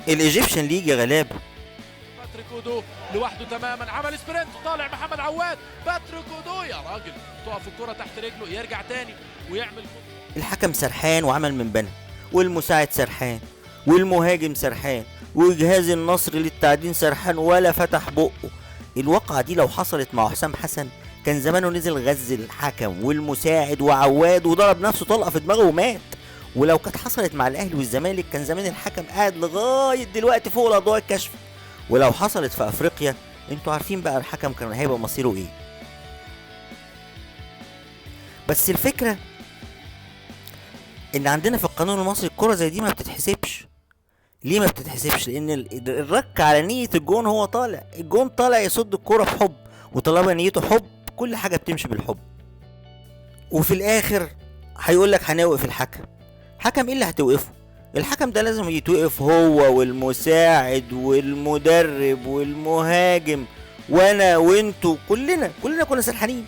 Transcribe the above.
الايجيبشن ليج يا غلابه. باتريك اودو لوحده تماما، عمل سبرنت طالع محمد عواد، باتريك اودو يا راجل تقف الكره تحت رجله يرجع تاني ويعمل. الحكم سرحان وعمل من بنا، والمساعد سرحان، والمهاجم سرحان، وجهاز النصر للتعدين سرحان ولا فتح بقه. الواقعة دي لو حصلت مع حسام حسن كان زمانه نزل غز الحكم والمساعد وعواد وضرب نفسه طلقة في دماغه ومات. ولو كانت حصلت مع الاهلي والزمالك كان زمان الحكم قاعد لغاية دلوقتي فوق الاضواء الكشف. ولو حصلت في افريقيا انتوا عارفين بقى الحكم كان هيبقى مصيره ايه. بس الفكرة ان عندنا في القانون المصري الكرة زي دي ما بتتحسبش. ليه ما بتتحسبش؟ لان الرك على نية الجون، هو طالع الجون طالع يصد الكرة بحب، وطالما نيته حب كل حاجة بتمشي بالحب. وفي الاخر هيقول لك هنوقف الحكم. حكم ايه اللي هتوقفه؟ الحكم ده لازم يتوقف هو والمساعد والمدرب والمهاجم، وانا وانتو كلنا كنا سرحانين.